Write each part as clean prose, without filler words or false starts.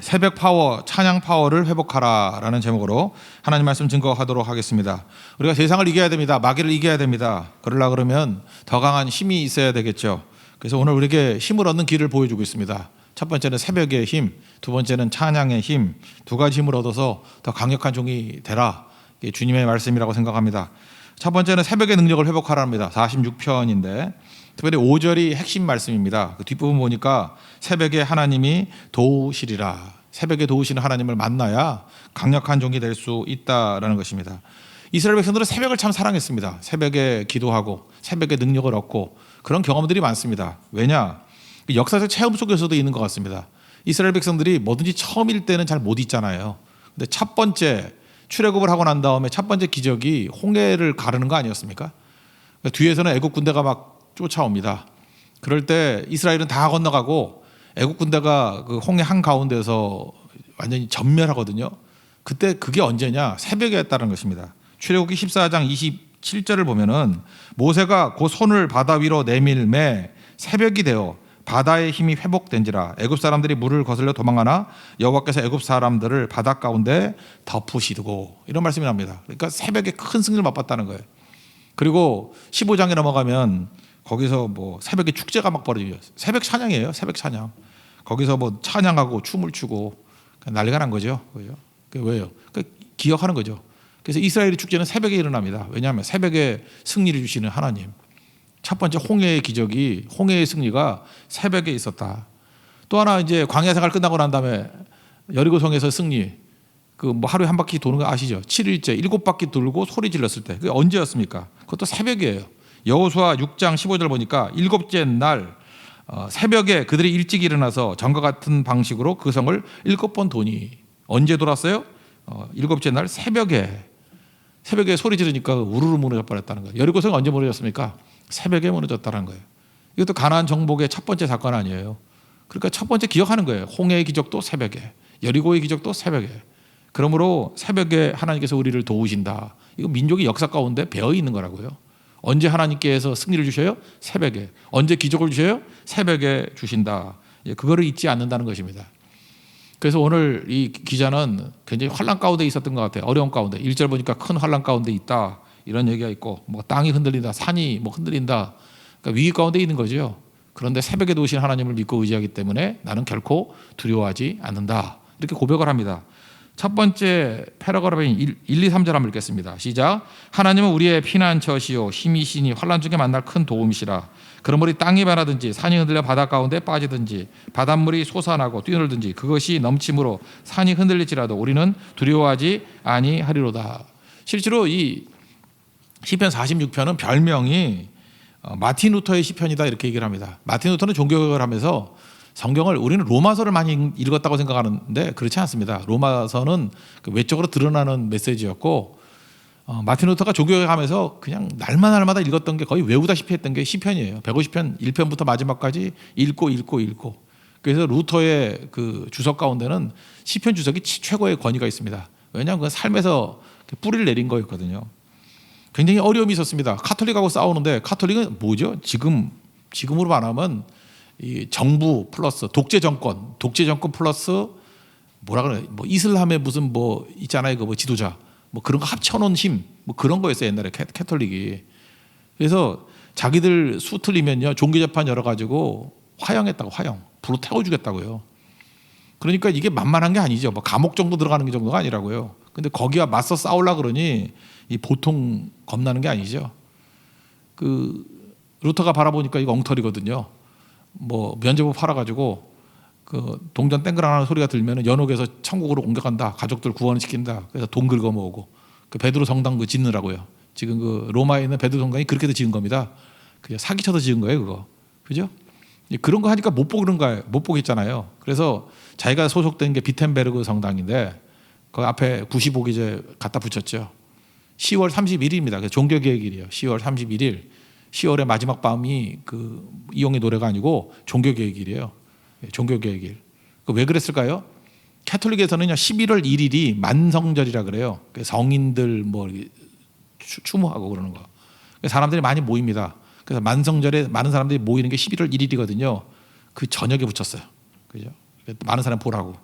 새벽 파워, 찬양 파워를 회복하라라는 제목으로 하나님 말씀 증거하도록 하겠습니다. 우리가 세상을 이겨야 됩니다. 마귀를 이겨야 됩니다. 그러면 더 강한 힘이 있어야 되겠죠. 그래서 오늘 우리에게 힘을 얻는 길을 보여주고 있습니다. 첫 번째는 새벽의 힘, 두 번째는 찬양의 힘, 두 가지 힘을 얻어서 더 강력한 종이 되라. 이게 주님의 말씀이라고 생각합니다. 첫 번째는 새벽의 능력을 회복하라입니다. 46편인데 특별히 5절이 핵심 말씀입니다. 그 뒷부분 보니까 새벽에 하나님이 도우시리라. 새벽에 도우시는 하나님을 만나야 강력한 종이 될 수 있다라는 것입니다. 이스라엘 백성들은 새벽을 참 사랑했습니다. 새벽에 기도하고 새벽에 능력을 얻고 그런 경험들이 많습니다. 왜냐? 역사적 체험 속에서도 있는 것 같습니다. 이스라엘 백성들이 뭐든지 처음일 때는 잘 못 잊잖아요. 근데 첫 번째 출애굽을 하고 난 다음에 첫 번째 기적이 홍해를 가르는 거 아니었습니까? 뒤에서는 애국 군대가 막 쫓아옵니다. 그럴 때 이스라엘은 다 건너가고 애국 군대가 그 홍해 한 가운데서 완전히 전멸하거든요. 그때 그게 언제냐? 새벽에 했다는 것입니다. 출애굽기 14장 27절을 보면은 모세가 그 손을 바다 위로 내밀매 새벽이 되어 바다의 힘이 회복된지라 애굽 사람들이 물을 거슬려 도망하나 여호와께서 애굽 사람들을 바다 가운데 덮으시고 이런 말씀이 납니다. 그러니까 새벽에 큰 승리를 맛봤다는 거예요. 그리고 15장에 넘어가면 거기서 뭐 새벽에 축제가 막 벌어져요. 새벽 찬양이에요. 새벽 찬양. 거기서 뭐 찬양하고 춤을 추고 난리가 난 거죠. 왜요? 기억하는 거죠. 그래서 이스라엘의 축제는 새벽에 일어납니다. 왜냐하면 새벽에 승리를 주시는 하나님. 첫 번째 홍해의 기적이 홍해의 승리가 새벽에 있었다. 또 하나 이제 광야 생활 끝나고 난 다음에 여리고성에서 승리. 그 뭐 하루에 한 바퀴 도는 거 아시죠? 7일째 7바퀴 돌고 소리 질렀을 때. 그게 언제였습니까? 그것도 새벽이에요. 여호수아 6장 15절 보니까 일곱째 날 새벽에 그들이 일찍 일어나서 전과 같은 방식으로 그 성을 7번 도니. 언제 돌았어요? 일곱째 날 새벽에 소리 지르니까 우르르 무너져 버렸다는 거예요. 여리고성이 언제 무너졌습니까? 새벽에 무너졌다는 거예요. 이것도 가나안 정복의 첫 번째 사건 아니에요. 그러니까 첫 번째 기억하는 거예요. 홍해의 기적도 새벽에, 여리고의 기적도 새벽에. 그러므로 새벽에 하나님께서 우리를 도우신다. 이거 민족의 역사 가운데 배어 있는 거라고요. 언제 하나님께서 승리를 주셔요? 새벽에. 언제 기적을 주셔요? 새벽에 주신다. 그거를 잊지 않는다는 것입니다. 그래서 오늘 이 기자는 굉장히 환난 가운데 있었던 것 같아요. 어려운 가운데. 1절 보니까 큰 환난 가운데 있다. 이런 얘기가 있고 뭐 땅이 흔들린다. 산이 뭐 흔들린다. 그러니까 위기 가운데 있는 거죠. 그런데 새벽에 도우신 하나님을 믿고 의지하기 때문에 나는 결코 두려워하지 않는다. 이렇게 고백을 합니다. 첫 번째 패러그래프인 1, 2, 3절 한번 읽겠습니다. 시작. 하나님은 우리의 피난처시요 힘이시니 환난 중에 만날 큰 도움이시라. 그러므로 땅이 변하든지 산이 흔들려 바다 가운데 빠지든지 바닷물이 솟아나고 뛰놀든지 그것이 넘침으로 산이 흔들릴지라도 우리는 두려워하지 아니하리로다. 실제로 이 시편 46편은 별명이 마틴 루터의 시편이다 이렇게 얘기를 합니다. 마틴 루터는 종교개혁을 하면서 성경을 우리는 로마서를 많이 읽었다고 생각하는데 그렇지 않습니다. 로마서는 외적으로 드러나는 메시지였고 마틴 루터가 종교개혁하면서 그냥 날마다 읽었던 게 거의 외우다시피 했던 게 시편이에요. 150편 1편부터 마지막까지 읽고 그래서 루터의 그 주석 가운데는 시편 주석이 최고의 권위가 있습니다. 왜냐하면 그 삶에서 뿌리를 내린 거였거든요. 굉장히 어려움이 있었습니다. 카톨릭하고 싸우는데 카톨릭은 뭐죠? 지금으로 말하면 이 정부 플러스 독재 정권 플러스 뭐라 그래? 뭐 이슬람의 무슨 뭐 있잖아요. 그 뭐 지도자 뭐 그런 거 합쳐놓은 힘 뭐 그런 거였어요. 옛날에 캐톨릭이. 그래서 자기들 수 틀리면요 종교 재판 열어가지고 화형했다고 불로 태워주겠다고요. 그러니까 이게 만만한 게 아니죠. 뭐 감옥 정도 들어가는 게 정도가 아니라고요. 근데 거기와 맞서 싸우려 그러니 이 보통 겁나는 게 아니죠. 그 루터가 바라보니까 이거 엉터리거든요. 뭐 면제부 팔아가지고 그 동전 땡그라는 소리가 들면 연옥에서 천국으로 옮겨간다. 가족들 구원시킨다. 그래서 돈 긁어 모으고 그 베드로 성당 그 짓느라고요. 지금 그 로마에 있는 베드로 성당이 그렇게도 지은 겁니다. 그냥 사기쳐서 지은 거예요, 그거. 그죠? 그런 거 하니까 못 보겠잖아요. 그래서 자기가 소속된 게 비텐베르그 성당인데 그 앞에 95기제 갖다 붙였죠. 10월 31일입니다. 그 종교개혁일이에요. 10월 31일. 10월의 마지막 밤이 그 이용의 노래가 아니고 종교개혁일이에요. 종교개혁일. 왜 그랬을까요? 캐톨릭에서는요 11월 1일이 만성절이라 그래요. 성인들 뭐 추모하고 그러는 거. 사람들이 많이 모입니다. 그래서 만성절에 많은 사람들이 모이는 게 11월 1일이거든요. 그 저녁에 붙였어요. 그죠? 많은 사람 보라고.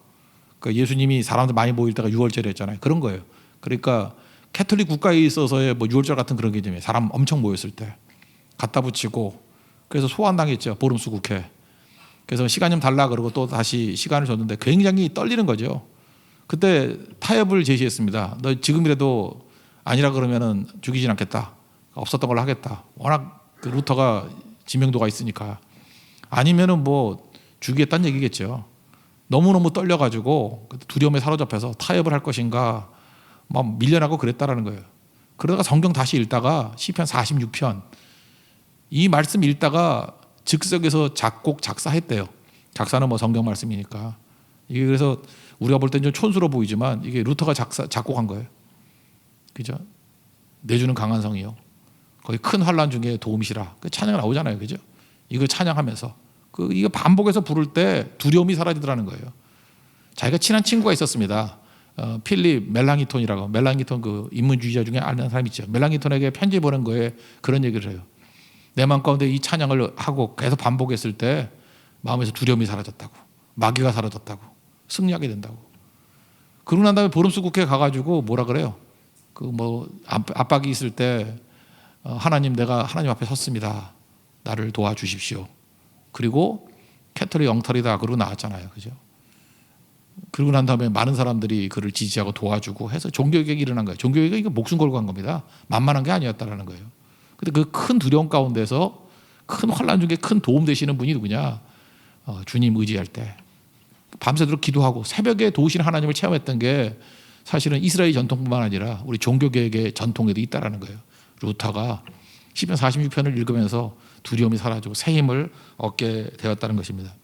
그 예수님이 사람들 많이 모일 때가 6월절에 했잖아요. 그런 거예요. 그러니까 캐톨릭 국가에 있어서의 뭐 6월절 같은 그런 개념이에요. 사람 엄청 모였을 때 갖다 붙이고 그래서 소환당했죠. 보름수국회. 그래서 시간 좀 달라 그러고 또 다시 시간을 줬는데 굉장히 떨리는 거죠. 그때 타협을 제시했습니다. 너 지금이라도 아니라 그러면은 죽이진 않겠다. 없었던 걸로 하겠다. 워낙 그 루터가 지명도가 있으니까. 아니면은 뭐 죽이겠다는 얘기겠죠. 너무너무 떨려가지고 두려움에 사로잡혀서 타협을 할 것인가 막 밀려나고 그랬다라는 거예요. 그러다가 성경 다시 읽다가 시편 46편 이 말씀 읽다가 즉석에서 작곡 작사했대요. 작사는 뭐 성경 말씀이니까. 이게 그래서 우리가 볼 때는 좀 촌스러워 보이지만 이게 루터가 작곡한 거예요. 그죠? 내주는 강한 성이요. 거기 큰 환란 중에 도움이시라. 그 찬양 나오잖아요, 그죠? 이거 찬양하면서 이거 반복해서 부를 때 두려움이 사라지더라는 거예요. 자기가 친한 친구가 있었습니다. 필립 멜랑이톤이라고. 멜랑이톤 그 인문주의자 중에 아는 사람 있죠. 멜랑이톤에게 편지 보낸 거에 그런 얘기를 해요. 내 마음 가운데 이 찬양을 하고 계속 반복했을 때 마음에서 두려움이 사라졌다고, 마귀가 사라졌다고, 승리하게 된다고. 그러고 난 다음에 보름수국회 가가지고 뭐라 그래요? 그 뭐 압박이 있을 때 하나님, 내가 하나님 앞에 섰습니다. 나를 도와주십시오. 그리고 캐톨릭 엉터리다 그러고 나왔잖아요, 그죠? 그러고 난 다음에 많은 사람들이 그를 지지하고 도와주고 해서 종교개혁이 일어난 거예요. 종교개혁이 목숨 걸고 한 겁니다. 만만한 게 아니었다라는 거예요. 근데 그 큰 두려움 가운데서 큰 환란 중에 큰 도움 되시는 분이 누구냐? 주님 의지할 때 밤새도록 기도하고 새벽에 도우시는 하나님을 체험했던 게 사실은 이스라엘 전통뿐만 아니라 우리 종교개혁의 전통에도 있다라는 거예요. 루터가 시편 46편을 읽으면서 두려움이 사라지고 새 힘을 얻게 되었다는 것입니다.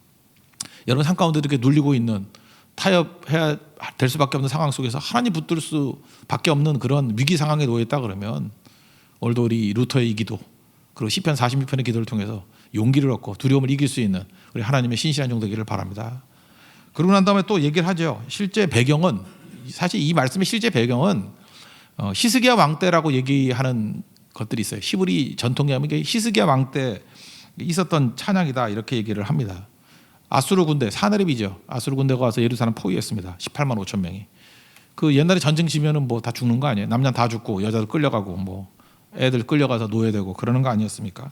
여러분 삶 가운데 이렇게 눌리고 있는 타협해야 될 수밖에 없는 상황 속에서 하나님 붙들 수밖에 없는 그런 위기 상황에 놓여있다 그러면 오늘도 우리 루터의 이 기도 그리고 시편 46편의 기도를 통해서 용기를 얻고 두려움을 이길 수 있는 우리 하나님의 신실한 종 되기를 바랍니다. 그러고 난 다음에 또 얘기를 하죠. 실제 배경은 사실 이 말씀의 실제 배경은 히스기야 왕 때라고 얘기하는 것들이 있어요. 히브리 전통에 하면 히스기야 왕 때 있었던 찬양이다 이렇게 얘기를 합니다. 아수르 군대 사네립이죠. 아수르 군대가 와서 예루살렘 포위했습니다. 18만 5천 명이. 그 옛날에 전쟁 치면은 뭐 다 죽는 거 아니에요? 남녀 다 죽고 여자들 끌려가고 뭐 애들 끌려가서 노예되고 그러는 거 아니었습니까?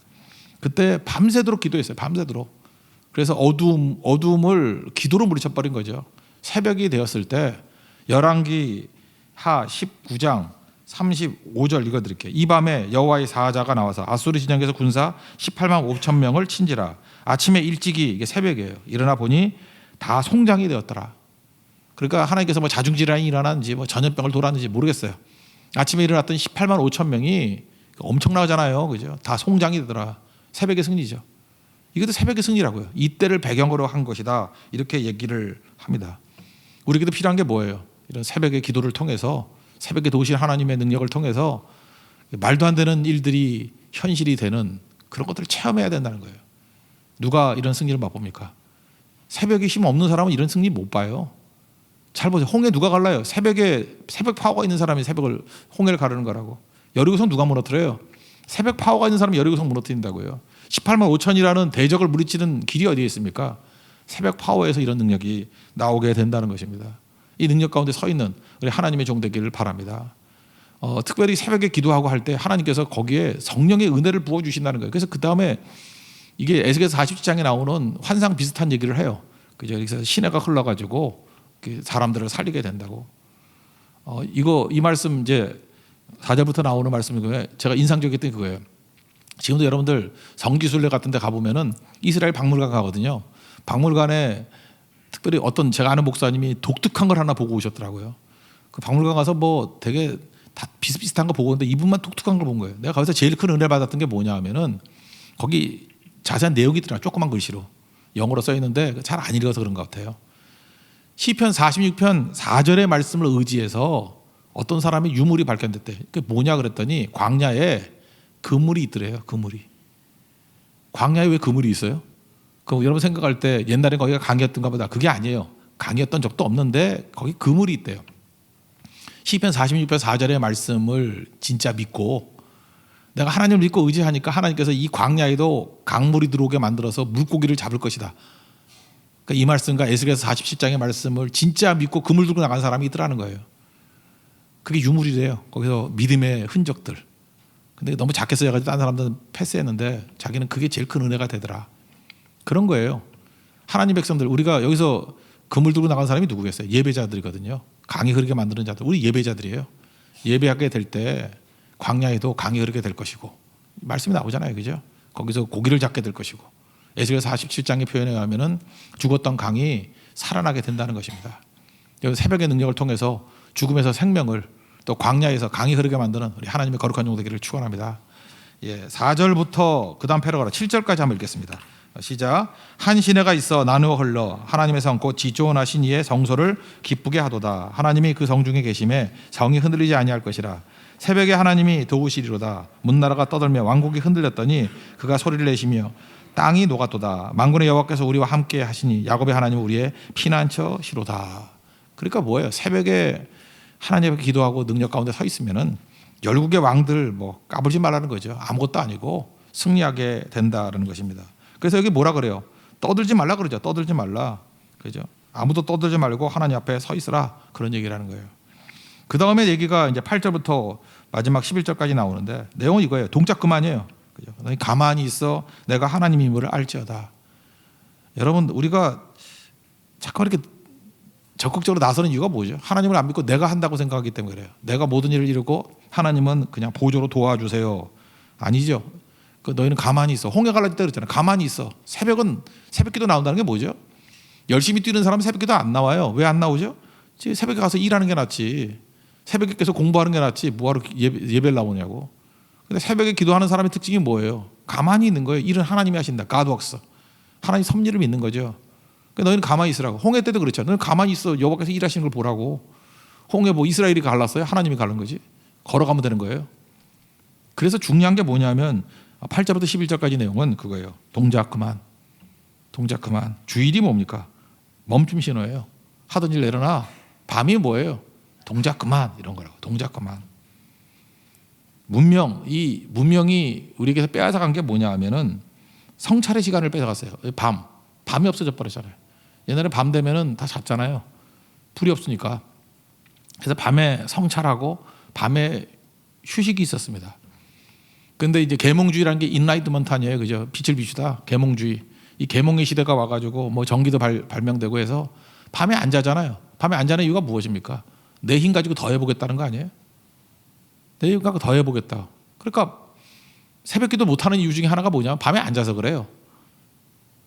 그때 밤새도록 기도했어요. 밤새도록. 그래서 어두움을 기도로 물리쳐버린 거죠. 새벽이 되었을 때 열왕기 하 19장 35절 읽어드릴게요. 이 밤에 여호와의 사자가 나와서 아수르 진영에서 군사 18만 5천 명을 친지라. 아침에 일찍이 이게 새벽이에요. 일어나 보니 다 송장이 되었더라. 그러니까 하나님께서 뭐 자중질환이 일어났는지 뭐 전염병을 돌았는지 모르겠어요. 아침에 일어났던 18만 5천 명이 엄청나잖아요, 그죠? 다 송장이 되더라. 새벽의 승리죠. 이것도 새벽의 승리라고요. 이때를 배경으로 한 것이다. 이렇게 얘기를 합니다. 우리에게도 필요한 게 뭐예요? 이런 새벽의 기도를 통해서 새벽에 도우신 하나님의 능력을 통해서 말도 안 되는 일들이 현실이 되는 그런 것들을 체험해야 된다는 거예요. 누가 이런 승리를 맛봅니까? 새벽에 힘 없는 사람은 이런 승리 못 봐요. 잘 보세요. 홍해 누가 갈라요? 새벽에 새벽 파워가 있는 사람이 홍해를 가르는 거라고. 여리고성 누가 무너뜨려요? 새벽 파워가 있는 사람이 여리고성 무너뜨린다고요. 18만 5천이라는 대적을 물리치는 길이 어디에 있습니까? 새벽 파워에서 이런 능력이 나오게 된다는 것입니다. 이 능력 가운데 서 있는 우리 하나님의 종 되기를 바랍니다. 특별히 새벽에 기도하고 할 때 하나님께서 거기에 성령의 은혜를 부어주신다는 거예요. 그래서 그 다음에 이게 에스겔서 47장에 나오는 환상 비슷한 얘기를 해요. 그죠? 여기서 시내가 흘러가지고 사람들을 살리게 된다고. 이 말씀 이제 4절부터 나오는 말씀이고요. 제가 인상적이었던 그거예요. 지금도 여러분들 성지순례 같은 데 가보면은 이스라엘 박물관 가거든요. 박물관에 특별히 어떤 제가 아는 목사님이 독특한 걸 하나 보고 오셨더라고요. 그 박물관 가서 뭐 되게 다 비슷비슷한 거 보고 오는데 이분만 독특한 걸 본 거예요. 내가 거기서 제일 큰 은혜를 받았던 게 뭐냐 하면은 거기 자세한 내용이 있더라고요. 조그만 글씨로. 영어로 써 있는데 잘 안 읽어서 그런 것 같아요. 시편 46편 4절의 말씀을 의지해서 어떤 사람이 유물이 발견됐대. 그게 뭐냐 그랬더니 광야에 그물이 있더래요. 그물이. 광야에 왜 그물이 있어요? 그럼 여러분 생각할 때 옛날에 거기가 강이었던가 보다. 그게 아니에요. 강이었던 적도 없는데 거기 그물이 있대요. 시편 46편 4절의 말씀을 진짜 믿고 내가 하나님을 믿고 의지하니까 하나님께서 이 광야에도 강물이 들어오게 만들어서 물고기를 잡을 것이다. 그러니까 이 말씀과 에스겔서 47장의 말씀을 진짜 믿고 그물 들고 나간 사람이 있더라는 거예요. 그게 유물이래요. 거기서 믿음의 흔적들. 근데 너무 작게 써가지고 다른 사람들은 패스했는데 자기는 그게 제일 큰 은혜가 되더라. 그런 거예요. 하나님 백성들, 우리가 여기서 그물 들고 나간 사람이 누구겠어요? 예배자들이거든요. 강이 흐르게 만드는 자들, 우리 예배자들이에요. 예배하게 될 때 광야에도 강이 흐르게 될 것이고, 말씀이 나오잖아요, 그죠? 거기서 고기를 잡게 될 것이고, 에스겔서 47장의 표현에 의하면은 죽었던 강이 살아나게 된다는 것입니다. 여기 새벽의 능력을 통해서 죽음에서 생명을, 또 광야에서 강이 흐르게 만드는 우리 하나님의 거룩한 종 되기를 축원합니다. 4절부터 그 다음 패러그라프 7절까지 한번 읽겠습니다. 시작. 한 시내가 있어 나누어 흘러 하나님의 성 곧 지존하신 이의 성소를 기쁘게 하도다. 하나님이 그 성 중에 계심에 성이 흔들리지 아니할 것이라. 새벽에 하나님이 도우시리로다. 문나라가 떠들며 왕국이 흔들렸더니 그가 소리를 내시며 땅이 녹았도다. 만군의 여호와께서 우리와 함께 하시니 야곱의 하나님 우리의 피난처시로다. 그러니까 뭐예요? 새벽에 하나님 앞에 기도하고 능력 가운데 서 있으면은 열국의 왕들 뭐 까불지 말라는 거죠. 아무것도 아니고 승리하게 된다라는 것입니다. 그래서 여기 뭐라 그래요? 떠들지 말라 그러죠. 떠들지 말라. 그죠? 아무도 떠들지 말고 하나님 앞에 서 있으라. 그런 얘기를 하는 거예요. 그 다음에 얘기가 이제 8절부터 마지막 11절까지 나오는데 내용은 이거예요. 동작 그만이에요. 그죠? 너희 가만히 있어 내가 하나님임을 알지어다. 여러분, 우리가 자꾸 이렇게 적극적으로 나서는 이유가 뭐죠? 하나님을 안 믿고 내가 한다고 생각하기 때문에 그래요. 내가 모든 일을 이루고 하나님은 그냥 보조로 도와주세요. 아니죠. 너희는 가만히 있어. 홍해 갈라질 때 그랬잖아요. 가만히 있어. 새벽은 새벽기도 나온다는 게 뭐죠? 열심히 뛰는 사람은 새벽기도 안 나와요. 왜 안 나오죠? 새벽에 가서 일하는 게 낫지. 새벽에 계속 공부하는 게 낫지. 뭐하러 예배를 나오냐고. 근데 새벽에 기도하는 사람의 특징이 뭐예요? 가만히 있는 거예요. 일은 하나님이 하신다. God works. 하나님 섭리를 믿는 거죠. 그러니까 너희는 가만히 있으라고. 홍해 때도 그렇죠. 너희는 가만히 있어. 여호와께서 일하시는 걸 보라고. 홍해 뭐 이스라엘이 갈랐어요? 하나님이 갈른 거지. 걸어가면 되는 거예요. 그래서 중요한 게 뭐냐면 8절부터 11절까지 내용은 그거예요. 동작 그만. 동작 그만. 주일이 뭡니까? 멈춤 신호예요. 하던 일 내려놔. 밤이 뭐예요? 동작 그만. 이런 거라고. 동작 그만. 문명, 이 문명이 우리에게서 빼앗아간 게 뭐냐 하면은 성찰의 시간을 뺏어갔어요. 밤이 없어져 버렸잖아요. 옛날에 밤 되면은 다 잤잖아요. 불이 없으니까. 그래서 밤에 성찰하고 밤에 휴식이 있었습니다. 근데 이제 계몽주의라는 게 인라이트먼트 아니에요, 그죠? 빛을 비추다. 계몽주의. 이 계몽의 시대가 와가지고 뭐 전기도 발명되고 해서 밤에 안 자잖아요. 밤에 안 자는 이유가 무엇입니까? 내 힘 가지고 더 해보겠다는 거 아니에요? 내 힘 가지고 더 해보겠다. 그러니까 새벽기도 못하는 이유 중에 하나가 뭐냐? 밤에 안 자서 그래요.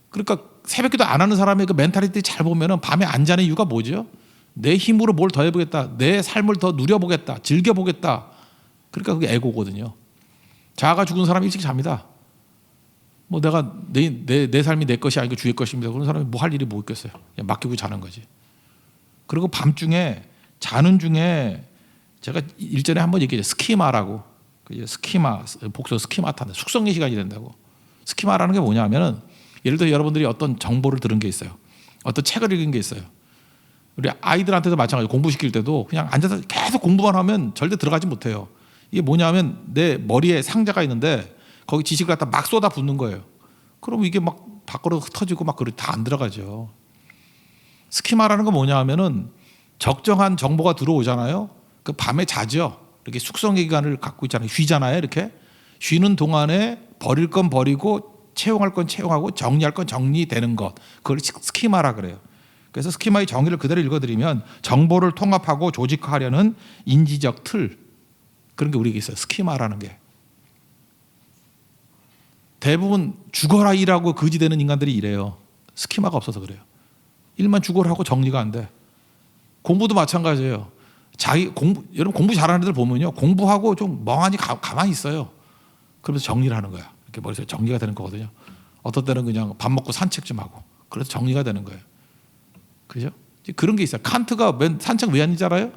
그러니까 새벽기도 안 하는 사람의 그 멘탈리티 잘 보면은 밤에 안 자는 이유가 뭐죠? 내 힘으로 뭘 더 해보겠다. 내 삶을 더 누려보겠다. 즐겨보겠다. 그러니까 그게 에고거든요. 자아가 죽은 사람이 일찍 잡니다. 뭐 내가 내 삶이 내 것이 아니고 주의 것입니다. 그런 사람이 뭐 할 일이 뭐 있겠어요. 그냥 맡기고 자는 거지. 그리고 밤중에 자는 중에 제가 일전에 한번 얘기했죠. 스키마라고. 스키마, 복수 스키마타인데 숙성의 시간이 된다고. 스키마라는 게 뭐냐면은 예를 들어 여러분들이 어떤 정보를 들은 게 있어요. 어떤 책을 읽은 게 있어요. 우리 아이들한테도 마찬가지로 공부시킬 때도 그냥 앉아서 계속 공부만 하면 절대 들어가지 못해요. 이게 뭐냐면 내 머리에 상자가 있는데 거기 지식을 갖다 막 쏟아 붓는 거예요. 그럼 이게 막 밖으로 흩어지고 막 다 안 들어가죠. 스키마라는 건 뭐냐 하면은 적정한 정보가 들어오잖아요. 그 밤에 자죠. 이렇게 숙성의 기간을 갖고 있잖아요. 쉬잖아요. 이렇게 쉬는 동안에 버릴 건 버리고 채용할 건 채용하고 정리할 건 정리되는 것. 그걸 스키마라 그래요. 그래서 스키마의 정의를 그대로 읽어드리면 정보를 통합하고 조직화하려는 인지적 틀. 그런 게 우리에게 있어요. 스키마라는 게. 대부분 죽어라 일하고 거지되는 인간들이 이래요. 스키마가 없어서 그래요. 일만 죽어라 하고 정리가 안 돼. 공부도 마찬가지예요. 여러분 공부 잘하는 애들 보면요. 공부하고 좀 멍하니 가만히 있어요. 그러면서 정리를 하는 거야. 이렇게 머릿속에 정리가 되는 거거든요. 어떤 때는 그냥 밥 먹고 산책 좀 하고. 그래서 정리가 되는 거예요. 그죠? 그런 게 있어요. 칸트가 산책 왜 하는지 알아요?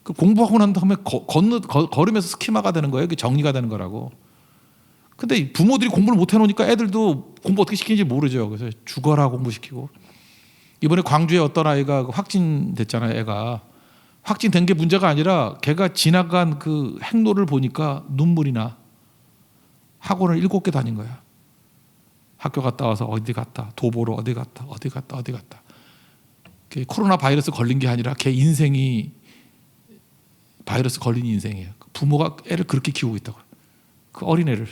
그 공부하고 난 다음에 걸으면서 스키마가 되는 거예요. 그게 정리가 되는 거라고. 근데 부모들이 공부를 못 해놓으니까 애들도 공부 어떻게 시키는지 모르죠. 그래서 죽어라 공부시키고. 이번에 광주에 어떤 아이가 확진됐잖아요. 애가. 확진된 게 문제가 아니라 걔가 지나간 그 행로를 보니까 눈물이 나. 학원을 7개 다닌 거야. 학교 갔다 와서 어디 갔다, 도보로 어디 갔다, 어디 갔다, 어디 갔다. 코로나 바이러스 걸린 게 아니라 걔 인생이 바이러스 걸린 인생이에요. 부모가 애를 그렇게 키우고 있다고요. 그 어린애를.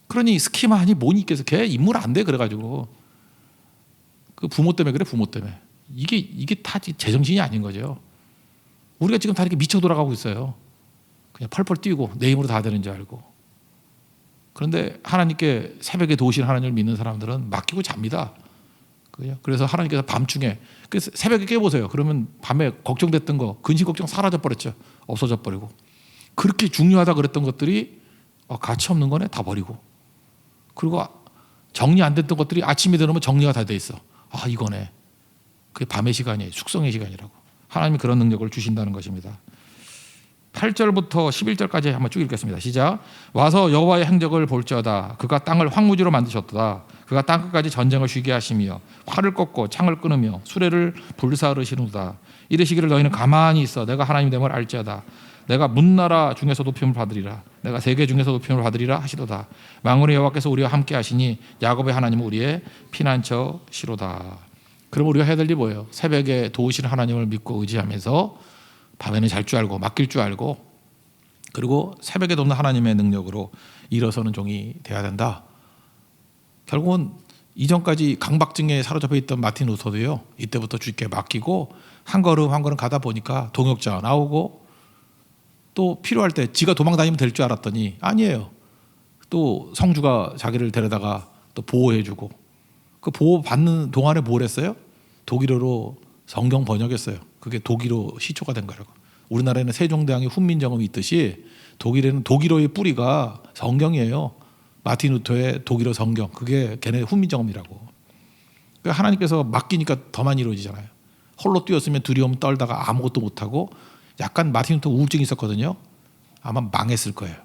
그러니 스키마 하니 뭐니 있겠어. 걔 인물 안 돼. 그래가지고 그 부모 때문에 그래. 부모 때문에. 이게 다 제정신이 아닌 거죠. 우리가 지금 다 이렇게 미쳐 돌아가고 있어요. 그냥 펄펄 뛰고 내 힘으로 다 되는 줄 알고. 그런데 하나님께 새벽에 도우신 하나님을 믿는 사람들은 맡기고 잡니다. 그래서 하나님께서 밤중에 그래서 새벽에 깨보세요. 그러면 밤에 걱정됐던 거 근심 걱정 사라져 버렸죠. 없어져 버리고. 그렇게 중요하다 그랬던 것들이 가치 없는 거네. 다 버리고. 그리고 정리 안 됐던 것들이 아침에 되면 정리가 다 돼 있어. 이거네. 그게 밤의 시간이에요. 숙성의 시간이라고. 하나님이 그런 능력을 주신다는 것입니다. 8절부터 11절까지 한번 쭉 읽겠습니다. 시작. 와서 여호와의 행적을 볼지어다. 그가 땅을 황무지로 만드셨도다. 그가 땅끝까지 전쟁을 쉬게 하시며 활을 꺾고 창을 끊으며 수레를 불사르시는도다. 이르시기를 너희는 가만히 있어 내가 하나님 됨을 알지어다. 내가 문나라 중에서 높임을 받으리라. 내가 세계 중에서 높임을 받으리라 하시도다. 만군의 여호와께서 우리와 함께 하시니 야곱의 하나님은 우리의 피난처시로다. 그럼 우리가 해야 될 일이 뭐예요? 새벽에 도우시는 하나님을 믿고 의지하면서 밤에는 잘 줄 알고 맡길 줄 알고 그리고 새벽에 돕는 하나님의 능력으로 일어서는 종이 돼야 된다. 결국은 이전까지 강박증에 사로잡혀 있던 마틴 루터도요. 이때부터 주께 맡기고 한 걸음 한 걸음 가다 보니까 동역자 나오고 또 필요할 때 지가 도망다니면 될 줄 알았더니 아니에요. 또 성주가 자기를 데려다가 또 보호해주고 그 보호 받는 동안에 뭘 했어요? 독일어로 성경 번역했어요. 그게 독일어 시초가 된 거라고. 우리나라에는 세종대왕의 훈민정음이 있듯이 독일에는 독일어의 뿌리가 성경이에요. 마틴 루터의 독일어 성경. 그게 걔네 훈민정음이라고. 그러니까 하나님께서 맡기니까 더 많이 이루어지잖아요. 홀로 뛰었으면 두려움 떨다가 아무것도 못하고 약간 마틴 루터 우울증이 있었거든요. 아마 망했을 거예요.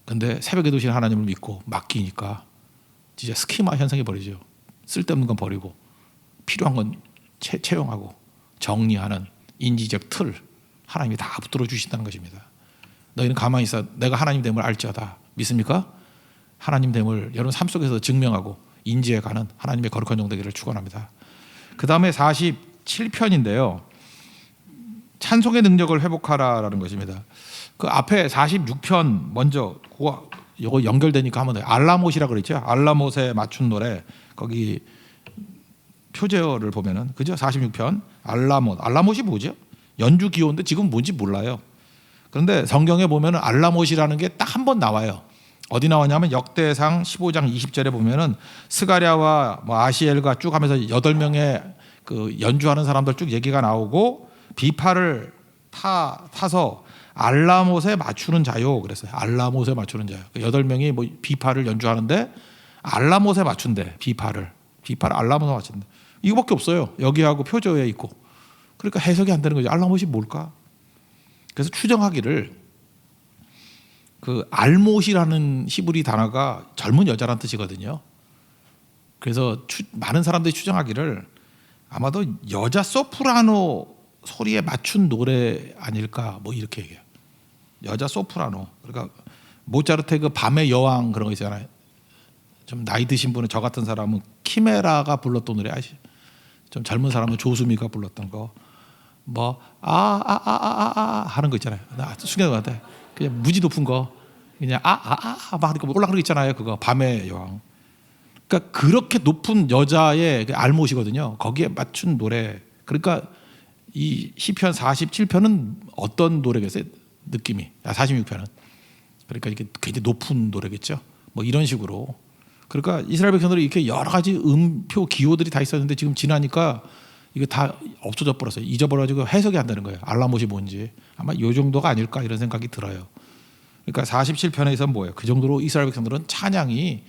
근데 새벽에 도신 하나님을 믿고 맡기니까 진짜 스키마 현상이 벌어지죠. 쓸데없는 건 버리고 필요한 건 채용하고 정리하는 인지적 틀 하나님이 다 붙들어 주신다는 것입니다. 너희는 가만히 있어 내가 하나님 됨을 알지어다. 믿습니까? 하나님 됨을 여러분 삶 속에서 증명하고 인지해가는 하나님의 거룩한 종 되기를 축원합니다. 그 다음에 47편인데요. 찬송의 능력을 회복하라라는 것입니다. 그 앞에 46편 먼저 이거 연결되니까 한번 더 알라못이라 그랬죠. 알라못에 맞춘 노래 거기 표제어를 보면은 그죠? 46편 알라못이 뭐죠? 연주 기호인데 지금 뭔지 몰라요. 그런데 성경에 보면은 알라못이라는 게 딱 한 번 나와요. 어디 나왔냐면 역대상 15장 20절에 보면은 스가랴와 아시엘과 쭉 하면서 8명의 그 연주하는 사람들 쭉 얘기가 나오고 비파를 타서 알라못에 맞추는 자요 그랬어요. 알라못에 맞추는 자요. 8명이 뭐 비파를 연주하는데 알라못에 맞춘대. 비파를 알라못에 맞춘대. 이거밖에 없어요. 여기하고 표제어에 있고. 그러니까 해석이 안 되는 거죠. 알라못이 뭘까? 그래서 추정하기를 그 알못이라는 히브리 단어가 젊은 여자란 뜻이거든요. 그래서 많은 사람들이 추정하기를 아마도 여자 소프라노 소리에 맞춘 노래 아닐까 뭐 이렇게 얘기해요. 여자 소프라노. 그러니까 모차르트의 그 밤의 여왕 그런 거 있잖아요. 좀 나이 드신 분은 저 같은 사람은 키메라가 불렀던 노래 아시죠? 좀 젊은 사람은 조수미가 불렀던 거. 뭐 하는 거 있잖아요. 나 순간 같아. 그냥 무지 높은 거 그냥 막 이렇게 올라가는 거 있잖아요. 그거 밤의 여왕. 그러니까 그렇게 높은 여자의 알못이거든요. 거기에 맞춘 노래. 그러니까 이 시편 47편은 어떤 노래겠어요? 느낌이 46편은 그러니까 이게 굉장히 높은 노래겠죠. 뭐 이런 식으로. 그러니까 이스라엘 백성들이 이렇게 여러 가지 음표 기호들이 다 있었는데 지금 지나니까 이거 다 없어져 버렸어요. 잊어버려가지고 해석이 안 되는 거예요. 알라못이 뭔지 아마 이 정도가 아닐까 이런 생각이 들어요. 그러니까 47편에서 뭐예요? 그 정도로 이스라엘 백성들은 찬양이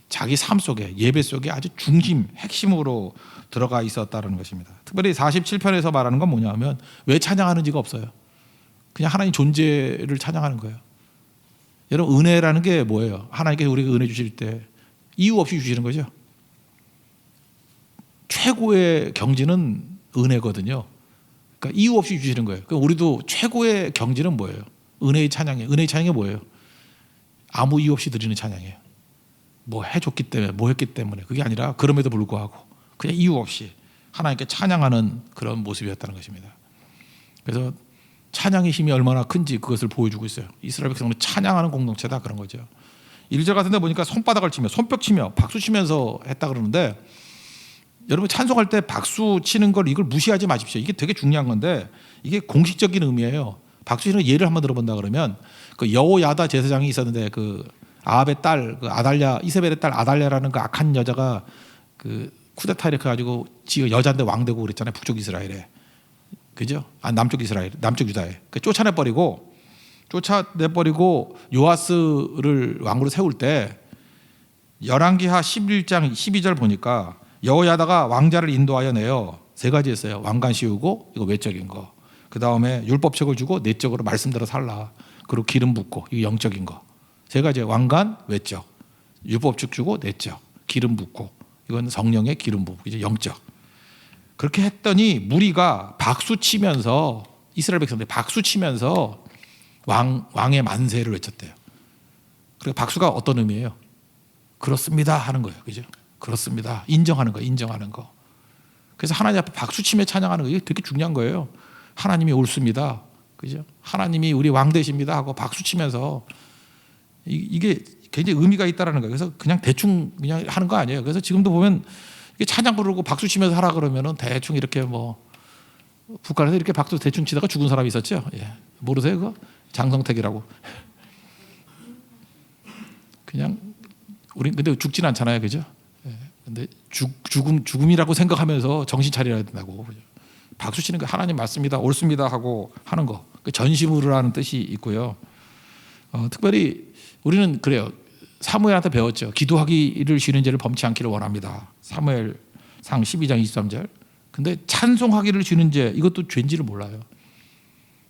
자기 삶 속에 예배 속에 아주 중심 핵심으로 들어가 있었다는 것입니다. 특별히 47편에서 말하는 건 뭐냐면 왜 찬양하는지가 없어요. 그냥 하나님 존재를 찬양하는 거예요. 여러분 은혜라는 게 뭐예요? 하나님께서 우리에게 은혜 주실 때 이유 없이 주시는 거죠. 최고의 경지는 은혜거든요. 그러니까 이유 없이 주시는 거예요. 그러니까 우리도 최고의 경지는 뭐예요? 은혜의 찬양이에요. 은혜의 찬양이 뭐예요? 아무 이유 없이 드리는 찬양이에요. 뭐 해줬기 때문에 뭐 했기 때문에 그게 아니라 그럼에도 불구하고 그냥 이유 없이 하나님께 찬양하는 그런 모습이었다는 것입니다. 그래서 찬양의 힘이 얼마나 큰지 그것을 보여주고 있어요. 이스라엘 백성은 찬양하는 공동체다 그런 거죠. 1절 같은 데 보니까 손바닥을 치며 손뼉 치며 박수 치면서 했다 그러는데 여러분 찬송할 때 박수 치는 걸 이걸 무시하지 마십시오. 이게 되게 중요한 건데 이게 공식적인 의미예요. 박수 치는 예를 한번 들어본다 그러면 그 여호야다 제사장이 있었는데 그 아합의 딸 그 아달랴 이세벨의 딸 아달랴라는 그 악한 여자가 그 쿠데타 이렇게 가지고 지가 여자인데 왕 되고 그랬잖아요. 북쪽 이스라엘에. 그죠? 남쪽 이스라엘, 남쪽 유다에. 쫓아내버리고 요아스를 왕으로 세울 때 열왕기하 11장 12절 보니까 여호야다가 왕자를 인도하여 내어 세 가지 했어요. 왕관 씌우고 이거 외적인 거. 그 다음에 율법책을 주고 내적으로 말씀대로 살라. 그리고 기름 붓고 이거 영적인 거. 세 가지 왕관 외적, 율법책 주고 내적, 기름 붓고 이건 성령의 기름 붓고 이제 영적. 그렇게 했더니 무리가 박수 치면서 이스라엘 백성들이 박수 치면서 왕의 만세를 외쳤대요. 그리고 박수가 어떤 의미예요? 그렇습니다 하는 거예요. 그죠? 그렇습니다. 인정하는 거, 인정하는 거. 그래서 하나님 앞에 박수 치며 찬양하는 거 이게 되게 중요한 거예요. 하나님이 옳습니다. 그죠? 하나님이 우리 왕 되십니다 하고 박수 치면서 이게 굉장히 의미가 있다라는 거예요. 그래서 그냥 대충 그냥 하는 거 아니에요. 그래서 지금도 보면 이게 찬양 부르고 박수 치면서 하라 그러면은 대충 이렇게 뭐 북한에서 이렇게 박수 대충 치다가 죽은 사람이 있었죠. 예. 모르세요 그거? 장성택이라고. 그냥 우린 근데 죽진 않잖아요, 그죠? 예. 근데 죽음이라고 생각하면서 정신 차려야 된다고. 그죠? 박수 치는 거 하나님 맞습니다, 옳습니다 하고 하는 거. 전심으로 하는 뜻이 있고요. 특별히 우리는 그래요. 사무엘한테 배웠죠. 기도하기를 쉬는 죄를 범치 않기를 원합니다. 사무엘상 12장 23절. 근데 찬송하기를 쉬는 죄 이것도 죄인지를 몰라요.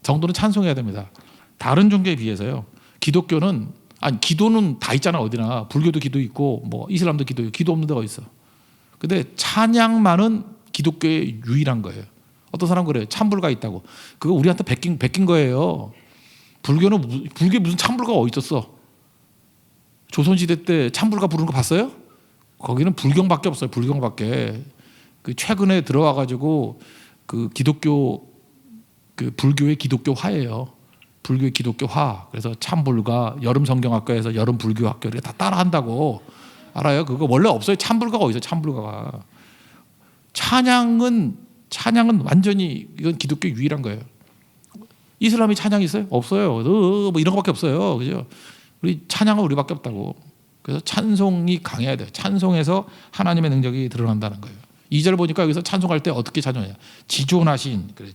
성도는 찬송해야 됩니다. 다른 종교에 비해서요. 기독교는 기도는 다 있잖아 어디나. 불교도 기도 있고 뭐 이슬람도 기도 있고 기도 없는 데가 있어. 근데 찬양만은 기독교의 유일한 거예요. 어떤 사람 그래요. 찬불가 있다고. 그거 우리한테 베낀 거예요. 불교에 무슨 찬불가가 어디 있었어? 조선시대 때 찬불가 부르는 거 봤어요? 거기는 불경밖에 없어요. 불경밖에. 그 최근에 들어와 가지고 그 기독교 그 불교의 기독교화예요. 불교의 기독교화. 그래서 찬불가 여름 성경학과에서 여름 불교학교 이렇게 다 따라한다고 알아요? 그거 원래 없어요. 찬불가가 어디서 찬불가가. 찬양은 완전히 이건 기독교 유일한 거예요. 이슬람이 찬양이 있어요? 없어요. 뭐 이런 거밖에 없어요. 그죠? 우리 찬양은 우리밖에 없다고. 그래서 찬송이 강해야 돼요. 찬송에서 하나님의 능력이 드러난다는 거예요. 2절 보니까 여기서 찬송할 때 어떻게 찬송해요? 지존하신, 그래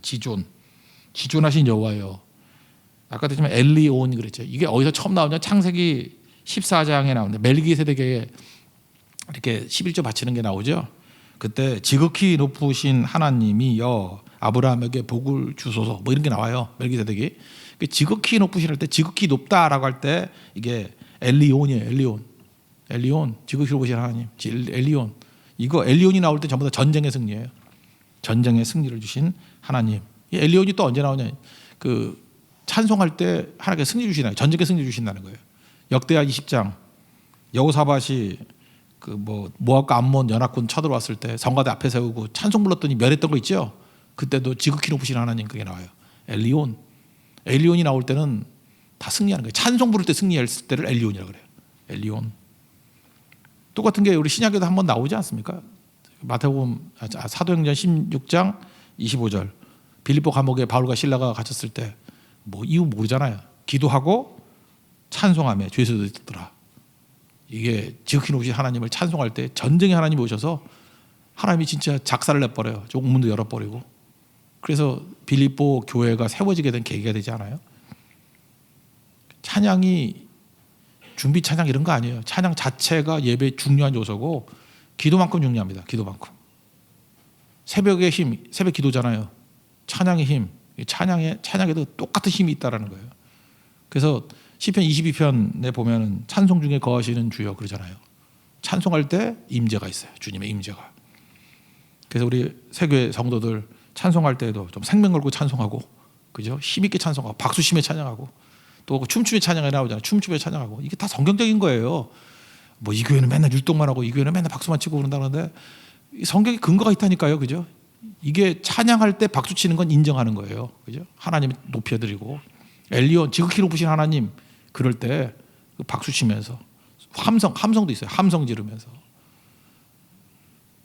지존하신 여호와여. 아까 했지만 엘리온 그랬죠. 이게 어디서 처음 나오냐? 창세기 14장에 나오는데 멜기세덱에게 이렇게 11조 바치는 게 나오죠. 그때 지극히 높으신 하나님이여 아브라함에게 복을 주소서 뭐 이런 게 나와요. 멜기세덱이 지극히 높으신 할 때 지극히 높다라고 할 때 이게 엘리온이에요. 엘리온 지극히 높으신 하나님 엘리온. 이거 엘리온이 나올 때 전부 다 전쟁의 승리예요. 전쟁의 승리를 주신 하나님. 이 엘리온이 또 언제 나오냐? 그 찬송할 때 하나님께 승리 주시나요? 전쟁의 승리 주신다는 거예요. 역대하 20장 여호사밧이 그 뭐 모압과 암몬 연합군 쳐들어왔을 때 성가대 앞에 세우고 찬송 불렀더니 멸했던 거 있죠. 그때도 지극히 높으신 하나님 그게 나와요. 엘리온이 나올 때는 다 승리하는 거예요. 찬송 부를 때 승리했을 때를 엘리온이라고 그래요. 엘리온. 똑같은 게 우리 신약에도 한번 나오지 않습니까? 마태복음 사도행전 16장 25절. 빌립보 감옥에 바울과 실라가 갇혔을 때 뭐 이유 모르잖아요. 기도하고 찬송하며 죄에서 듣더라. 이게 지극히 높으신 하나님을 찬송할 때 전쟁의 하나님이 오셔서 하나님이 진짜 작사를 내버려요. 옥문도 열어버리고. 그래서 빌립보 교회가 세워지게 된 계기가 되지 않아요? 찬양이 준비 찬양 이런 거 아니에요. 찬양 자체가 예배의 중요한 요소고 기도만큼 중요합니다. 기도만큼. 새벽의 힘, 새벽 기도잖아요. 찬양의 힘, 찬양에도 똑같은 힘이 있다라는 거예요. 그래서 시편 22편에 보면 찬송 중에 거하시는 주여 그러잖아요. 찬송할 때 임재가 있어요. 주님의 임재가. 그래서 우리 세교회 성도들 찬송할 때도 좀 생명 걸고 찬송하고, 그죠? 힘있게 찬송하고, 박수치며 찬양하고, 또 춤추며 찬양이 나오잖아요. 춤추며 찬양하고. 이게 다 성경적인 거예요. 뭐 이 교회는 맨날 율동만 하고 이 교회는 맨날 박수만 치고 그런다는데 성경에 근거가 있다니까요, 그죠? 이게 찬양할 때 박수 치는 건 인정하는 거예요, 그죠? 하나님 높여드리고 엘리온 지극히 높으신 하나님 그럴 때 박수 치면서 함성도 있어요. 함성 지르면서.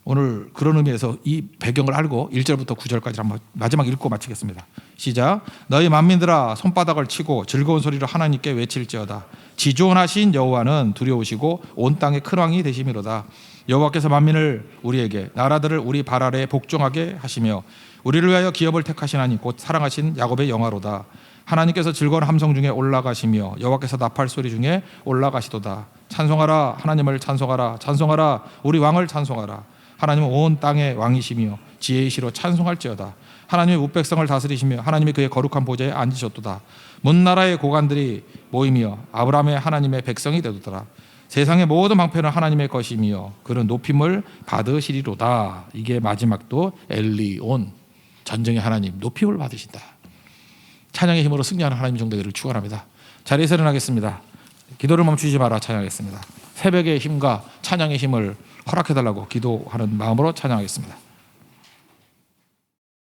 오늘 그런 의미에서 이 배경을 알고 1절부터 9절까지 한번 마지막 읽고 마치겠습니다. 시작. 너희 만민들아 손바닥을 치고 즐거운 소리로 하나님께 외칠지어다. 지존하신 여호와는 두려우시고 온 땅의 큰 왕이 되심이로다. 여호와께서 만민을 우리에게 나라들을 우리 발 아래에 복종하게 하시며 우리를 위하여 기업을 택하신 하나님 곧 사랑하신 야곱의 영화로다. 하나님께서 즐거운 함성 중에 올라가시며 여호와께서 나팔 소리 중에 올라가시도다. 찬송하라 하나님을 찬송하라 찬송하라 우리 왕을 찬송하라. 하나님은 온 땅의 왕이시며 지혜이시로 찬송할지어다. 하나님의 우백성을 다스리시며 하나님이 그의 거룩한 보좌에 앉으셨도다. 문나라의 고관들이 모이며 아브라함의 하나님의 백성이 되도다. 세상의 모든 방패는 하나님의 것이며 그는 높임을 받으시리로다. 이게 마지막도 엘리온 전쟁의 하나님 높임을 받으신다. 찬양의 힘으로 승리하는 하나님 종되기를 축원합니다. 자리에서 일어나겠습니다. 기도를 멈추지 마라 찬양하겠습니다. 새벽의 힘과 찬양의 힘을 허락해달라고 기도하는 마음으로 찬양하겠습니다.